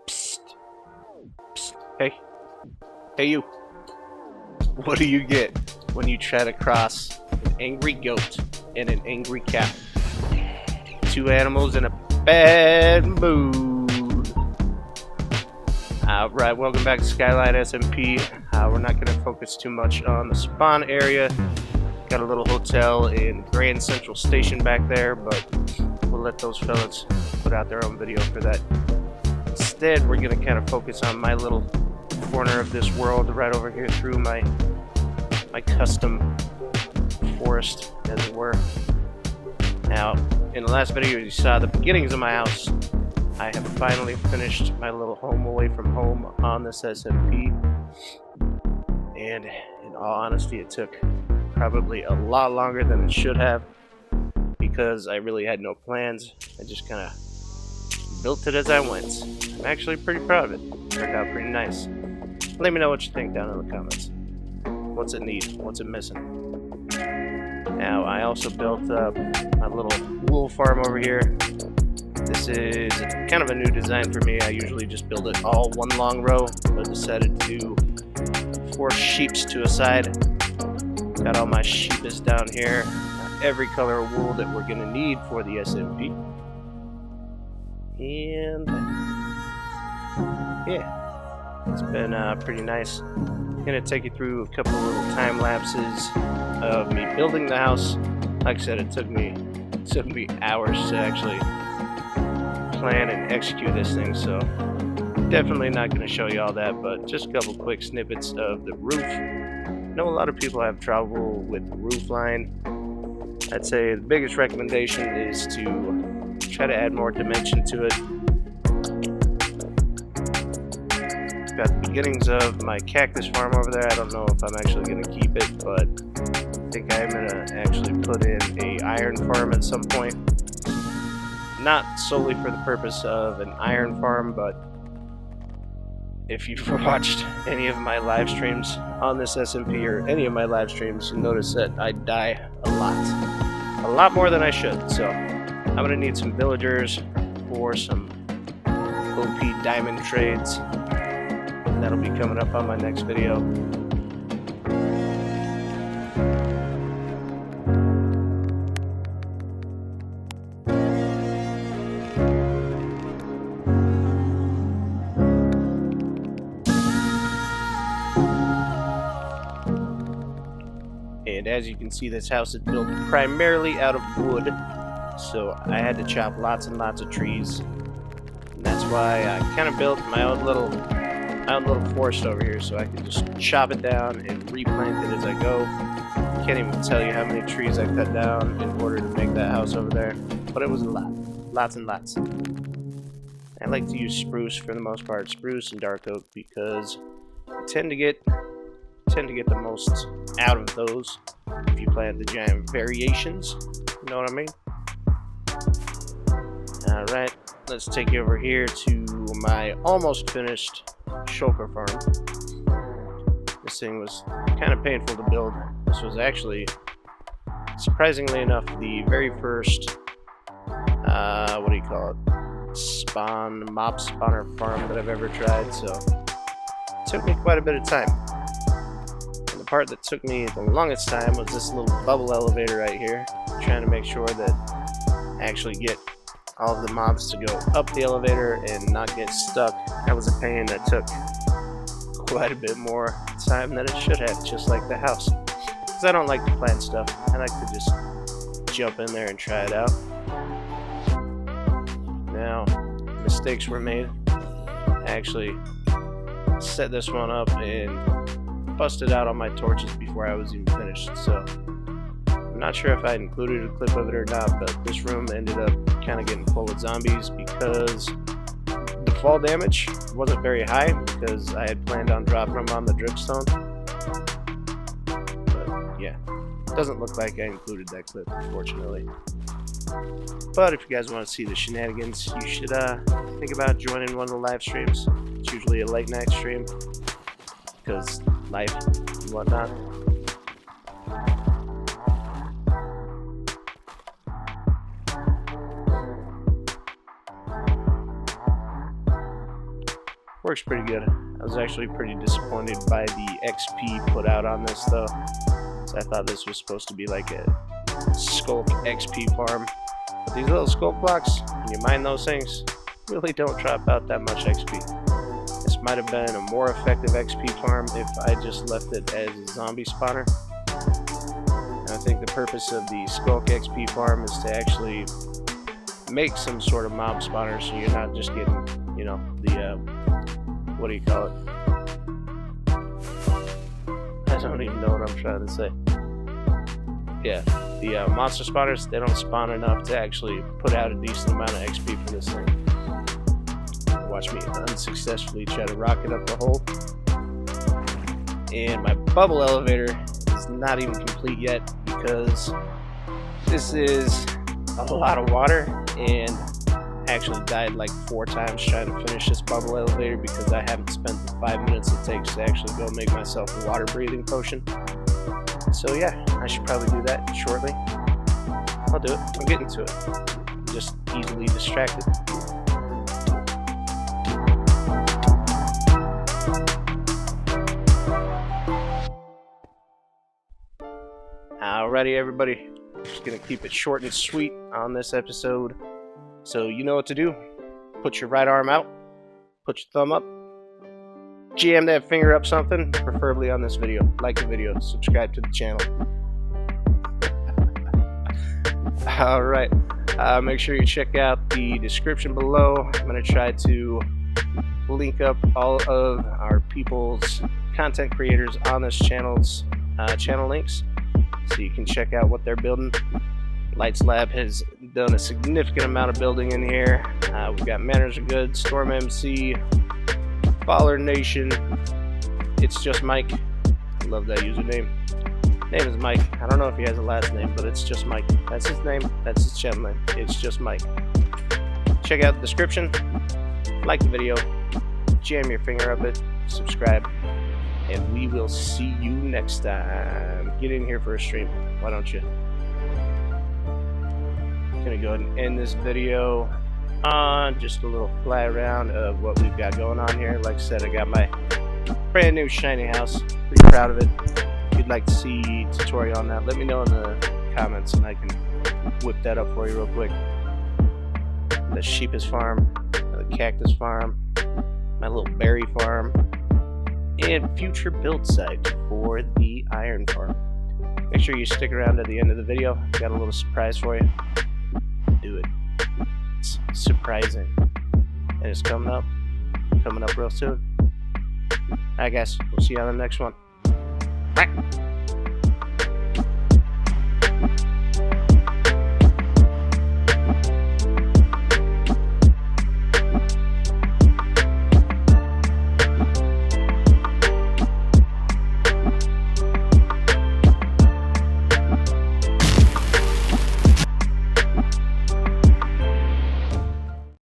Psst. Psst. Hey. Hey you. What do you get when you try to cross an angry goat and an angry cow? Two animals in a bad mood. Alright, welcome back to Skyline SMP. We're not going to focus too much on the spawn area. Got a little hotel in Grand Central Station back there, but we'll let those fellas put out their own video for that. Instead, we're going to kind of focus on my little corner of this world right over here through my custom forest, as it were. Now, in the last video you saw the beginnings of my house. I have finally finished my little home away from home on this SMP. And in all honesty, it took probably a lot longer than it should have because I really had no plans. I just kind of built it as I went. I'm actually pretty proud of it. Turned out pretty nice. Let me know what you think down in the comments. What's it need? What's it missing? Now, I also built up my little wool farm over here. This is kind of a new design for me. I usually just build it all one long row, but decided to force sheeps to a side. Got all my sheepis down here. Got every color of wool that we're gonna need for the SMP. And yeah, it's been pretty nice. I'm gonna take you through a couple of little time lapses of me building the house. Like I said, it took me hours to actually plan and execute this thing, so definitely not going to show you all that, but just a couple quick snippets of the roof. I know a lot of people have trouble with the roof line. I'd say the biggest recommendation is to try to add more dimension to it. Got the beginnings of my cactus farm over there. I don't know if I'm actually going to keep it, but I think I'm going to actually put in a iron farm at some point. Not solely for the purpose of an iron farm, but if you've watched any of my live streams on this SMP or any of my live streams, you'll notice that I die a lot more than I should. So I'm going to need some villagers for some OP diamond trades. That'll be coming up on my next video. And as you can see, this house is built primarily out of wood, so I had to chop lots and lots of trees. And that's why I kind of built my own little forest over here, so I can just chop it down and replant it as I go. Can't even tell you how many trees I cut down in order to make that house over there, but it was a lot, lots and lots. I like to use spruce for the most part, spruce and dark oak, because you tend to get the most out of those if you plant the giant variations. You know what I mean? Alright, let's take you over here to my almost finished shulker farm. This thing was kind of painful to build. This was actually, surprisingly enough, the very first what do you call it? Mob spawner farm that I've ever tried, so it took me quite a bit of time. And the part that took me the longest time was this little bubble elevator right here, trying to make sure that I actually get all of the mobs to go up the elevator and not get stuck. That was a pain that took quite a bit more time than it should have, just like the house. Because I don't like to plan stuff. I like to just jump in there and try it out. Now, mistakes were made. I actually set this one up and busted out all my torches before I was even finished. So I'm not sure if I included a clip of it or not, but this room ended up kind of getting full with zombies because the fall damage wasn't very high, because I had planned on dropping them on the dripstone. But yeah, doesn't look like I included that clip, unfortunately. But if you guys want to see the shenanigans, you should think about joining one of the live streams. It's usually a late night stream because life and whatnot. Works pretty good. I was actually pretty disappointed by the XP put out on this though. So I thought this was supposed to be like a Skulk XP farm. But these little Skulk blocks, when you mine those things, really don't drop out that much XP. This might have been a more effective XP farm if I just left it as a zombie spawner. And I think the purpose of the Skulk XP farm is to actually make some sort of mob spawner so you're not just getting, you know, the, what do you call it? I don't even know what I'm trying to say. Yeah, the monster spawners, they don't spawn enough to actually put out a decent amount of XP for this thing. Watch me unsuccessfully try to rocket up the hole. And my bubble elevator is not even complete yet because this is a lot of water, and I actually died like 4 times trying to finish this bubble elevator because I haven't spent the 5 minutes it takes to actually go make myself a water breathing potion. So yeah, I should probably do that shortly. I'll do it. I'm getting to it. I'm just easily distracted. Alrighty, everybody. Just gonna keep it short and sweet on this episode. So you know what to do. Put your right arm out. Put your thumb up. Jam that finger up something, preferably on this video. Like the video, subscribe to the channel. Alright, make sure you check out the description below. I'm going to try to link up all of our people's content creators on this channel's channel links, so you can check out what they're building. Lights Lab has done a significant amount of building in here. We've got Manners Are Good, Storm MC, Baller Nation, It's Just Mike. Love that username. Name is Mike. I don't know if he has a last name, but it's just Mike. That's his name. That's his channel name. It's just Mike. Check out the description. Like the video. Jam your finger up it. Subscribe. And we will see you next time. Get in here for a stream. Why don't you? I'm gonna go ahead and end this video on just a little fly around of what we've got going on here. Like I said, I got my brand new shiny house. Pretty proud of it. If you'd like to see a tutorial on that, let me know in the comments and I can whip that up for you real quick. The sheep's farm, the cactus farm, my little berry farm, and future build site for the iron farm. Make sure you stick around to the end of the video. Got a little surprise for you. Do it. It's surprising. And it's coming up real soon. Alright guys, we'll see you on the next one.